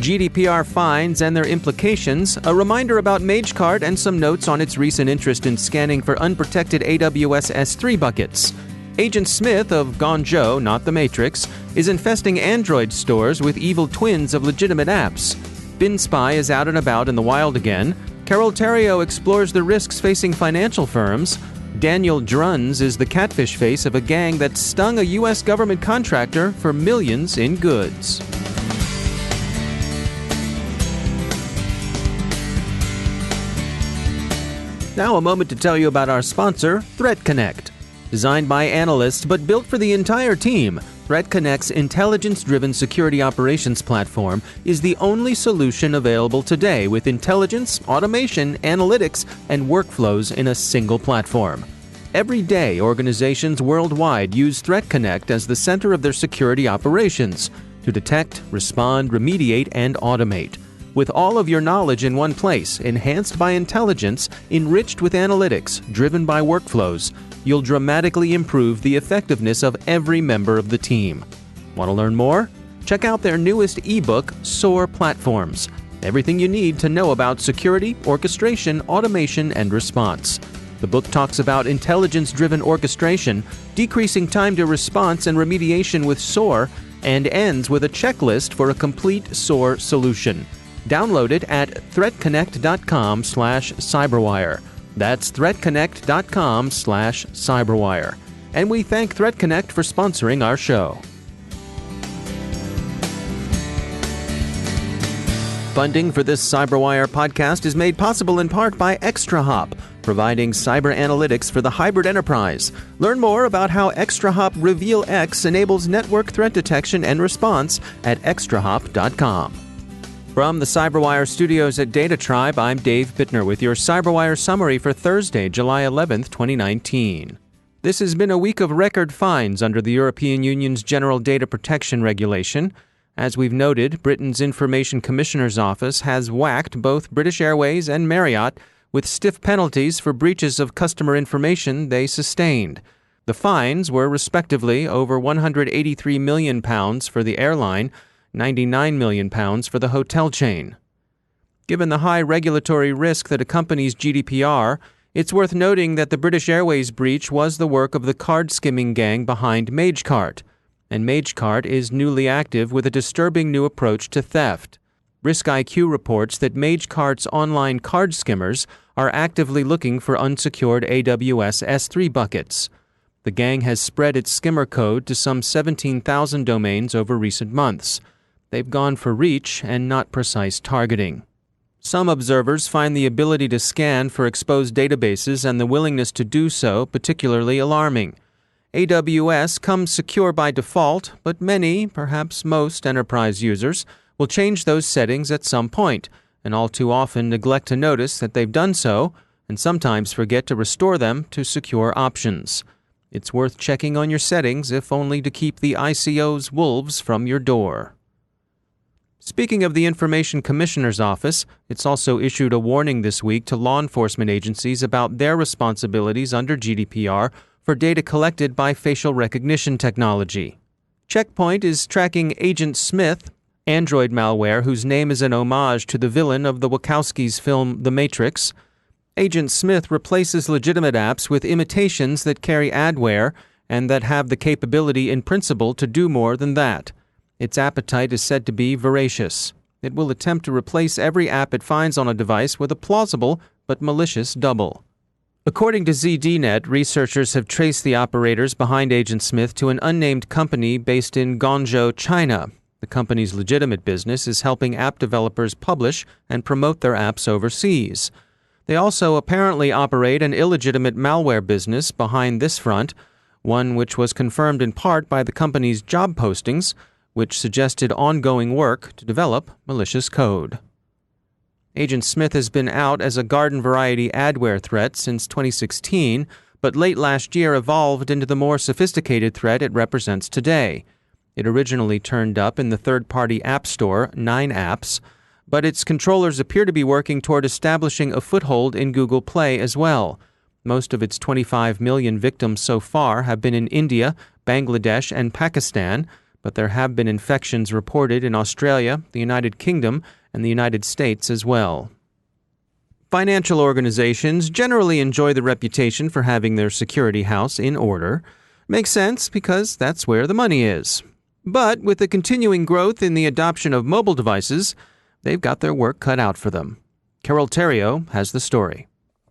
GDPR fines and their implications, a reminder about Magecart and some notes on its recent interest in scanning for unprotected AWS S-3 buckets. Agent Smith of Guangzhou, not the Matrix, is infesting Android stores with evil twins of legitimate apps. FinSpy is out and about in the wild again. Carole Theriault explores the risks facing financial firms. Daniel Drunz is the catfish face of a gang that stung a U.S. government contractor for millions in goods. Now a moment to tell you about our sponsor, ThreatConnect. Designed by analysts but built for the entire team, ThreatConnect's intelligence-driven security operations platform is the only solution available today with intelligence, automation, analytics, and workflows in a single platform. Every day, organizations worldwide use ThreatConnect as the center of their security operations to detect, respond, remediate, and automate. With all of your knowledge in one place, enhanced by intelligence, enriched with analytics, driven by workflows, you'll dramatically improve the effectiveness of every member of the team. Want to learn more? Check out their newest ebook, SOAR Platforms. Everything you need to know about security, orchestration, automation, and response. The book talks about intelligence-driven orchestration, decreasing time to response and remediation with SOAR, and ends with a checklist for a complete SOAR solution. Download it at threatconnect.com/cyberwire. That's threatconnect.com/cyberwire. And we thank ThreatConnect for sponsoring our show. Funding for this CyberWire podcast is made possible in part by ExtraHop, providing cyber analytics for the hybrid enterprise. Learn more about how ExtraHop Reveal X enables network threat detection and response at extrahop.com. From the CyberWire studios at Data Tribe, I'm Dave Bittner with your CyberWire summary for Thursday, July 11th, 2019. This has been a week of record fines under the European Union's General Data Protection Regulation. As we've noted, Britain's Information Commissioner's Office has whacked both British Airways and Marriott with stiff penalties for breaches of customer information they sustained. The fines were respectively over £183 million for the airline, £99 million for the hotel chain. Given the high regulatory risk that accompanies GDPR, it's worth noting that the British Airways breach was the work of the card-skimming gang behind Magecart, and Magecart is newly active with a disturbing new approach to theft. RiskIQ reports that Magecart's online card skimmers are actively looking for unsecured AWS S-3 buckets. The gang has spread its skimmer code to some 17,000 domains over recent months. They've gone for reach and not precise targeting. Some observers find the ability to scan for exposed databases and the willingness to do so particularly alarming. AWS comes secure by default, but many, perhaps most enterprise users, will change those settings at some point, and all too often neglect to notice that they've done so, and sometimes forget to restore them to secure options. It's worth checking on your settings, if only to keep the ICO's wolves from your door. Speaking of the Information Commissioner's Office, it's also issued a warning this week to law enforcement agencies about their responsibilities under GDPR for data collected by facial recognition technology. Checkpoint is tracking Agent Smith, Android malware whose name is an homage to the villain of the Wachowskis' film The Matrix. Agent Smith replaces legitimate apps with imitations that carry adware and that have the capability in principle to do more than that. Its appetite is said to be voracious. It will attempt to replace every app it finds on a device with a plausible but malicious double. According to ZDNet, researchers have traced the operators behind Agent Smith to an unnamed company based in Guangzhou, China. The company's legitimate business is helping app developers publish and promote their apps overseas. They also apparently operate an illegitimate malware business behind this front, one which was confirmed in part by the company's job postings, which suggested ongoing work to develop malicious code. Agent Smith has been out as a garden-variety adware threat since 2016, but late last year evolved into the more sophisticated threat it represents today. It originally turned up in the third-party app store, 9apps, but its controllers appear to be working toward establishing a foothold in Google Play as well. Most of its 25 million victims so far have been in India, Bangladesh, and Pakistan, but there have been infections reported in Australia, the United Kingdom, and the United States as well. Financial organizations generally enjoy the reputation for having their security house in order. Makes sense because that's where the money is. But with the continuing growth in the adoption of mobile devices, they've got their work cut out for them. Carole Theriault has the story.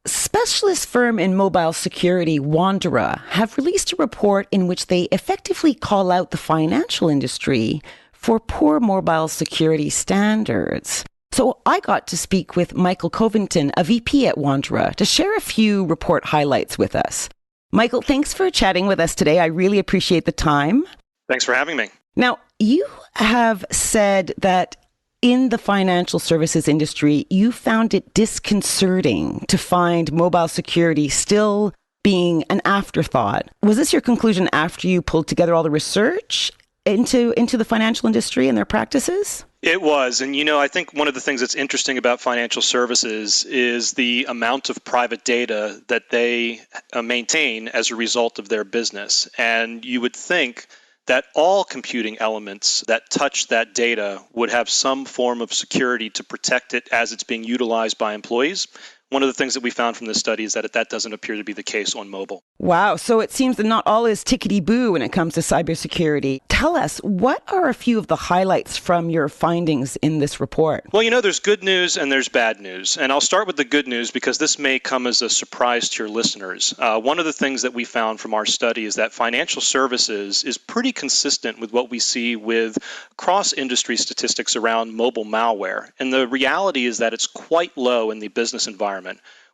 Specialist firm in mobile security, Wandera, have released a report in which they effectively call out the financial industry for poor mobile security standards. So I got to speak with Michael Covington, a VP at Wandera, to share a few report highlights with us. Michael, thanks for chatting with us today. I really appreciate the time. Thanks for having me. Now, you have said that in the financial services industry, you found it disconcerting to find mobile security still being an afterthought. Was this your conclusion after you pulled together all the research into the financial industry and their practices? It was. And, I think one of the things that's interesting about financial services is the amount of private data that they maintain as a result of their business. And you would think that all computing elements that touch that data would have some form of security to protect it as it's being utilized by employees. One of the things that we found from this study is that doesn't appear to be the case on mobile. Wow. So it seems that not all is tickety-boo when it comes to cybersecurity. Tell us, what are a few of the highlights from your findings in this report? Well, there's good news and there's bad news. And I'll start with the good news because this may come as a surprise to your listeners. One of the things that we found from our study is that financial services is pretty consistent with what we see with cross-industry statistics around mobile malware. And the reality is that it's quite low in the business environment.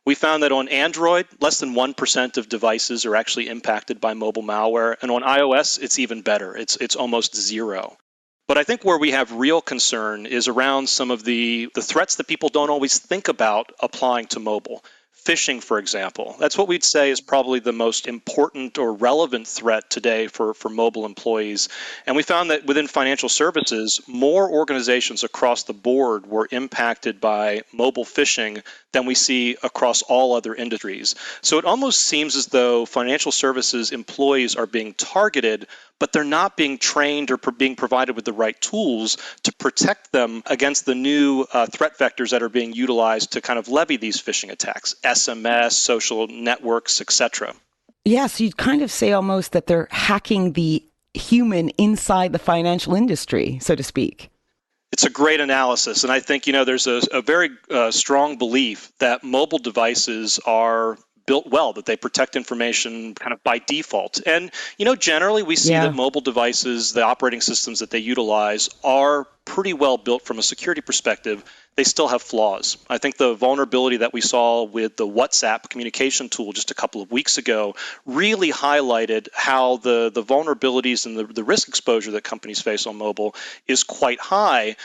We found that on Android, less than 1% of devices are actually impacted by mobile malware. And on iOS, it's even better. It's almost zero. But I think where we have real concern is around some of the threats that people don't always think about applying to mobile. Phishing, for example. That's what we'd say is probably the most important or relevant threat today for mobile employees. And we found that within financial services, more organizations across the board were impacted by mobile phishing than we see across all other industries. So it almost seems as though financial services employees are being targeted, but they're not being trained or being provided with the right tools to protect them against the new threat vectors that are being utilized to kind of levy these phishing attacks, SMS, social networks, etc. Yeah, so you'd kind of say almost that they're hacking the human inside the financial industry, so to speak. It's a great analysis. And I think, there's a very strong belief that mobile devices are built well, that they protect information kind of by default. And, generally we see that mobile devices, the operating systems that they utilize are pretty well built from a security perspective. They still have flaws. I think the vulnerability that we saw with the WhatsApp communication tool just a couple of weeks ago really highlighted how the vulnerabilities and the risk exposure that companies face on mobile is quite high.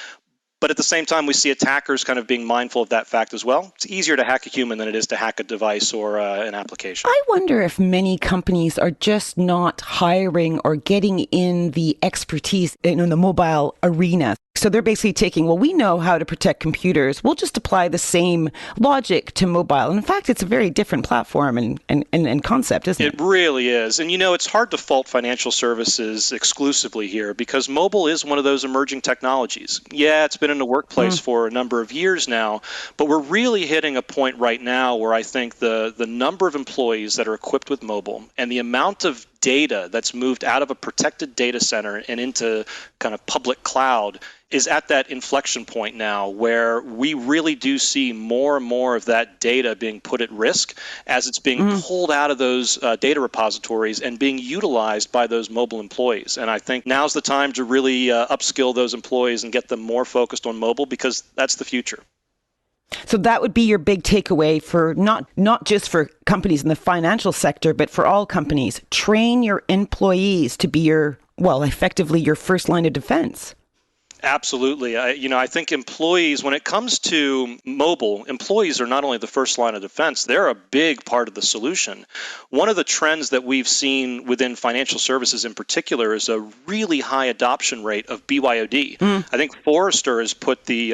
But at the same time, we see attackers kind of being mindful of that fact as well. It's easier to hack a human than it is to hack a device or an application. I wonder if many companies are just not hiring or getting in the expertise in the mobile arena. So they're basically taking, we know how to protect computers. We'll just apply the same logic to mobile. And in fact, it's a very different platform and concept, isn't it? It really is. And, it's hard to fault financial services exclusively here because mobile is one of those emerging technologies. Yeah, it's been in the workplace for a number of years now, but we're really hitting a point right now where I think the number of employees that are equipped with mobile and the amount of data that's moved out of a protected data center and into kind of public cloud is at that inflection point now where we really do see more and more of that data being put at risk as it's being pulled out of those data repositories and being utilized by those mobile employees. And I think now's the time to really upskill those employees and get them more focused on mobile because that's the future. So that would be your big takeaway for not just for companies in the financial sector, but for all companies. Train your employees to be effectively your first line of defense. Absolutely. I think employees, when it comes to mobile, employees are not only the first line of defense, they're a big part of the solution. One of the trends that we've seen within financial services in particular is a really high adoption rate of BYOD. I think Forrester has put the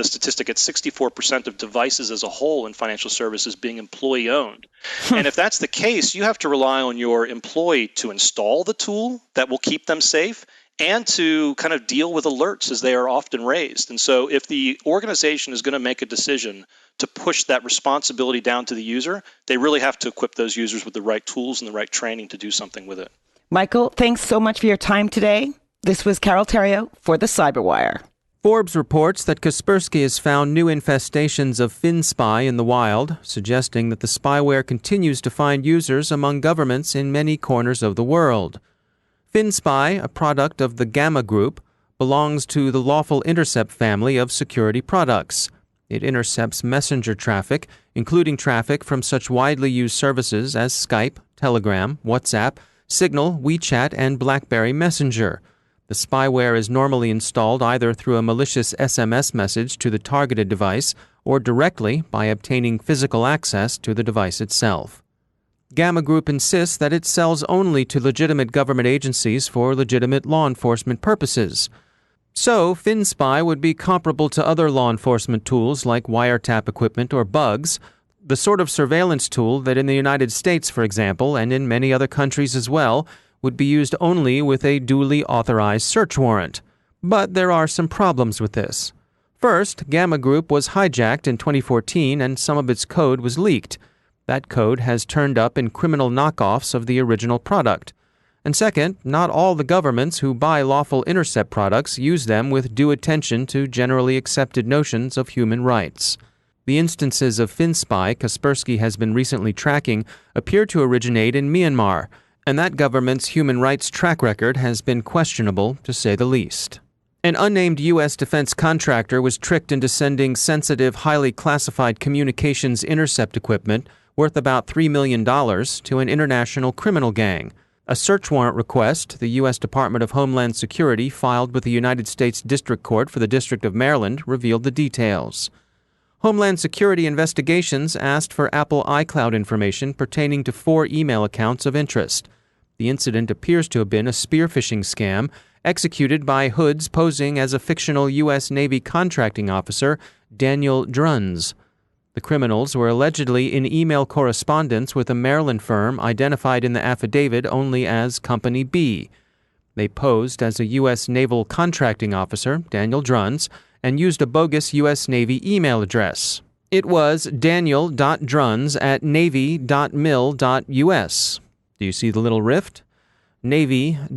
statistic at 64% of devices as a whole in financial services being employee owned. And if that's the case, you have to rely on your employee to install the tool that will keep them safe and to kind of deal with alerts as they are often raised. And so if the organization is going to make a decision to push that responsibility down to the user, they really have to equip those users with the right tools and the right training to do something with it. Michael, thanks so much for your time today. This was Carole Theriault for the Cyberwire. Forbes reports that Kaspersky has found new infestations of FinSpy in the wild, suggesting that the spyware continues to find users among governments in many corners of the world. FinSpy, a product of the Gamma Group, belongs to the Lawful Intercept family of security products. It intercepts messenger traffic, including traffic from such widely used services as Skype, Telegram, WhatsApp, Signal, WeChat, and BlackBerry Messenger. The spyware is normally installed either through a malicious SMS message to the targeted device or directly by obtaining physical access to the device itself. Gamma Group insists that it sells only to legitimate government agencies for legitimate law enforcement purposes. So, FinSpy would be comparable to other law enforcement tools like wiretap equipment or bugs, the sort of surveillance tool that in the United States, for example, and in many other countries as well, would be used only with a duly authorized search warrant. But there are some problems with this. First, Gamma Group was hijacked in 2014 and some of its code was leaked. That code has turned up in criminal knockoffs of the original product. And second, not all the governments who buy Lawful Intercept products use them with due attention to generally accepted notions of human rights. The instances of FinSpy Kaspersky has been recently tracking appear to originate in Myanmar, and that government's human rights track record has been questionable, to say the least. An unnamed U.S. defense contractor was tricked into sending sensitive, highly classified communications intercept equipment worth about $3 million to an international criminal gang. A search warrant request the U.S. Department of Homeland Security filed with the United States District Court for the District of Maryland revealed the details. Homeland Security investigations asked for Apple iCloud information pertaining to 4 email accounts of interest. The incident appears to have been a spear phishing scam executed by hoods posing as a fictional U.S. Navy contracting officer, Daniel Drunz. The criminals were allegedly in email correspondence with a Maryland firm identified in the affidavit only as Company B. They posed as a U.S. naval contracting officer, Daniel Drunz, and used a bogus U.S. Navy email address. It was daniel.drunz@navy.mil.us. Do you see the little rift? Navy.mil.us.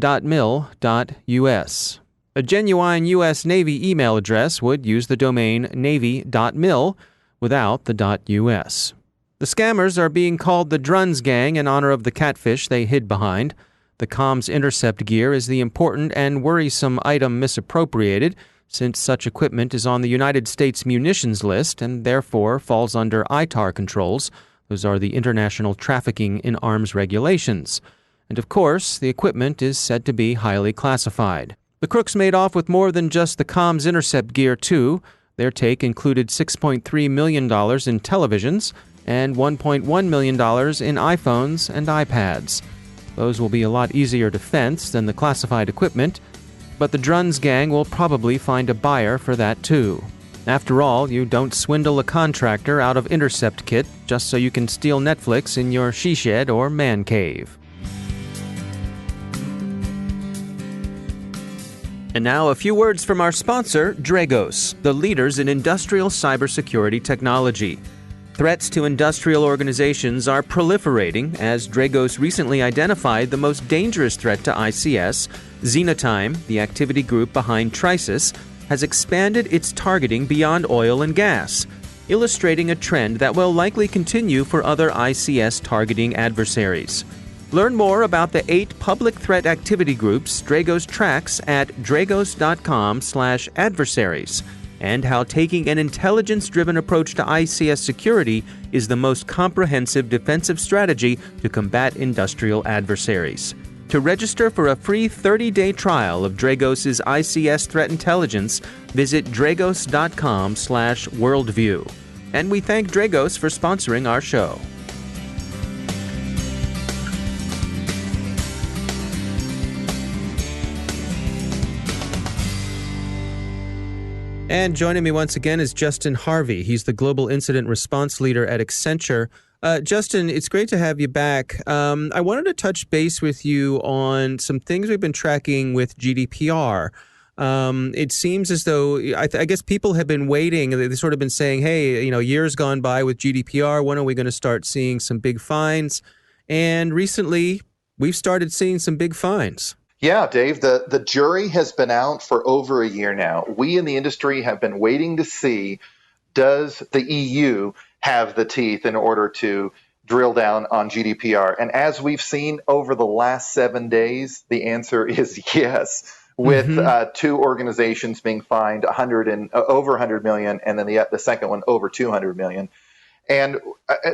A genuine U.S. Navy email address would use the domain navy.mil without the .us. The scammers are being called the Drunz gang in honor of the catfish they hid behind. The comms intercept gear is the important and worrisome item misappropriated, since such equipment is on the United States munitions list and therefore falls under ITAR controls. Those are the International Trafficking in Arms Regulations. And of course, the equipment is said to be highly classified. The crooks made off with more than just the comms intercept gear, too. Their take included $6.3 million in televisions and $1.1 million in iPhones and iPads. Those will be a lot easier to fence than the classified equipment, but the Drunz gang will probably find a buyer for that too. After all, you don't swindle a contractor out of intercept kit just so you can steal Netflix in your she-shed or man cave. And now a few words from our sponsor, Dragos, the leaders in industrial cybersecurity technology. Threats to industrial organizations are proliferating as Dragos recently identified the most dangerous threat to ICS. Xenotime, the activity group behind Trisis, has expanded its targeting beyond oil and gas, illustrating a trend that will likely continue for other ICS targeting adversaries. Learn more about the 8 public threat activity groups Dragos tracks at dragos.com/adversaries and how taking an intelligence-driven approach to ICS security is the most comprehensive defensive strategy to combat industrial adversaries. To register for a free 30-day trial of Dragos' ICS threat intelligence, visit dragos.com/worldview. And we thank Dragos for sponsoring our show. And joining me once again is Justin Harvey. He's the Global Incident Response Leader at Accenture. Justin, it's great to have you back. I wanted to touch base with you on some things we've been tracking with GDPR. It seems as though, I guess people have been waiting. They've sort of been saying, hey, years gone by with GDPR, when are we going to start seeing some big fines? And recently, we've started seeing some big fines. Yeah, Dave, the jury has been out for over a year now. We in the industry have been waiting to see, does the EU have the teeth in order to drill down on GDPR? And as we've seen over the last 7 days, the answer is yes, with two organizations being fined over 100 million, and then the second one over 200 million. And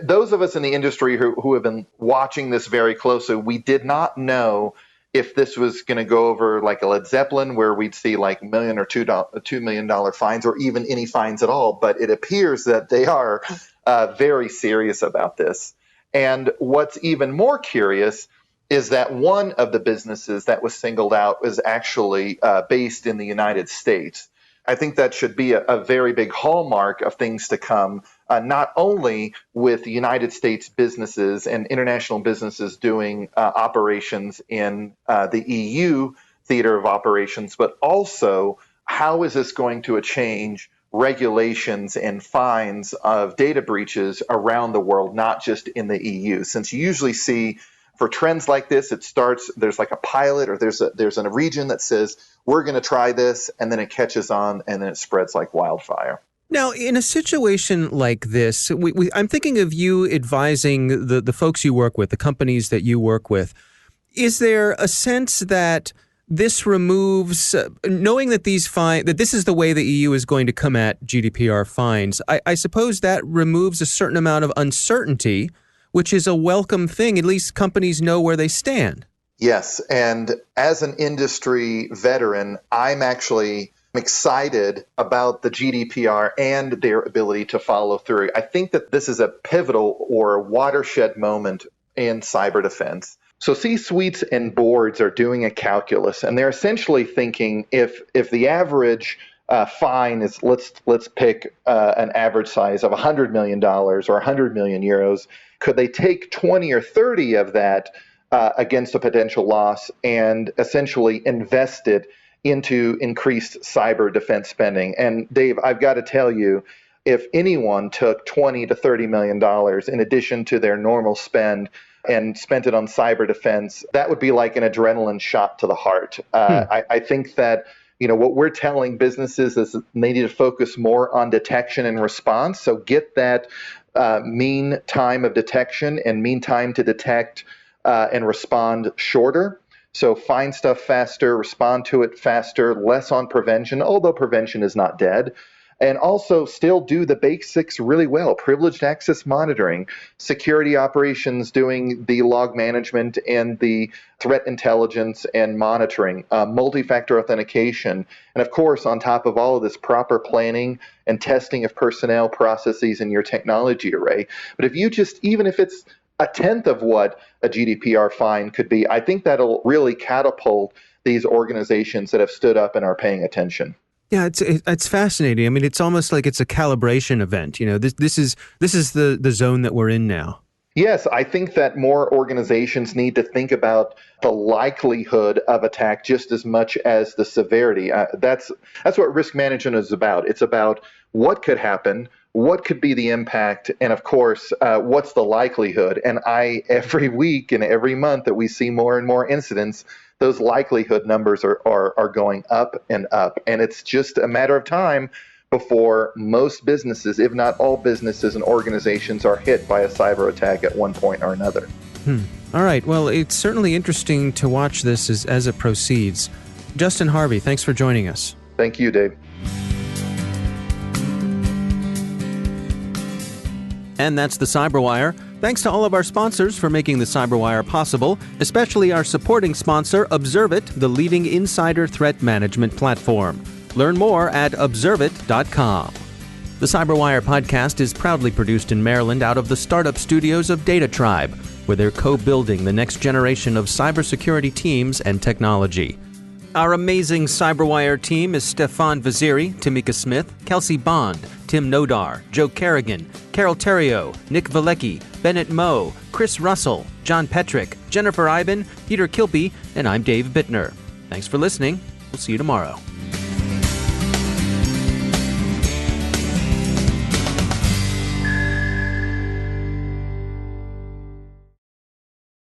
those of us in the industry who have been watching this very closely, we did not know if this was going to go over like a Led Zeppelin, where we'd see like $1 million or $2 million fines, or even any fines at all. But it appears that they are very serious about this. And what's even more curious is that one of the businesses that was singled out was actually based in the United States. I think that should be a very big hallmark of things to come, not only with the United States businesses and international businesses doing operations in the EU theater of operations, but also how is this going to change regulations and fines of data breaches around the world, not just in the EU. Since you usually see for trends like this, it starts, there's like a pilot, or there's a region that says, we're going to try this, and then it catches on, and then it spreads like wildfire. Now, in a situation like this, I'm thinking of you advising the folks you work with, the companies that you work with. Is there a sense that this removes, knowing that that this is the way the EU is going to come at GDPR fines, I suppose that removes a certain amount of uncertainty, which is a welcome thing. At least companies know where they stand. Yes, and as an industry veteran, I'm excited about the GDPR and their ability to follow through. I think that this is a pivotal or watershed moment in cyber defense. So C-suites and boards are doing a calculus, and they're essentially thinking if the average fine is, let's pick an average size of $100 million or 100 million euros, could they take 20 or 30 of that against a potential loss and essentially invest it into increased cyber defense spending? And Dave, I've got to tell you, if anyone took $20 to $30 million in addition to their normal spend and spent it on cyber defense, that would be like an adrenaline shot to the heart. I think that what we're telling businesses is they need to focus more on detection and response. So get that mean time of detection and mean time to detect and respond shorter. So find stuff faster, respond to it faster, less on prevention, although prevention is not dead. And also still do the basics really well. Privileged access monitoring, security operations, doing the log management and the threat intelligence and monitoring, multi-factor authentication. And of course, on top of all of this, proper planning and testing of personnel, processes, in your technology array. But if you even if it's a tenth of what a GDPR fine could be, I think that'll really catapult these organizations that have stood up and are paying attention. Yeah, it's fascinating. I mean, it's almost like it's a calibration event. This is the zone that we're in now. Yes, I think that more organizations need to think about the likelihood of attack just as much as the severity. That's what risk management is about. It's about what could happen, what could be the impact, and of course, what's the likelihood. And every week and every month that we see more and more incidents, those likelihood numbers are going up and up. And it's just a matter of time before most businesses, if not all businesses and organizations, are hit by a cyber attack at one point or another. All right. Well, it's certainly interesting to watch this as it proceeds. Justin Harvey, thanks for joining us. Thank you, Dave. And that's the Cyberwire. Thanks to all of our sponsors for making the Cyberwire possible, especially our supporting sponsor, Observit, the leading insider threat management platform. Learn more at observit.com. The Cyberwire podcast is proudly produced in Maryland out of the startup studios of Data Tribe, where they're co-building the next generation of cybersecurity teams and technology. Our amazing Cyberwire team is Stefan Vaziri, Tamika Smith, Kelsey Bond, Tim Nodar, Joe Kerrigan, Carole Theriault, Nick Valecki, Bennett Moe, Chris Russell, John Petrick, Jennifer Iben, Peter Kilpie, and I'm Dave Bittner. Thanks for listening. We'll see you tomorrow.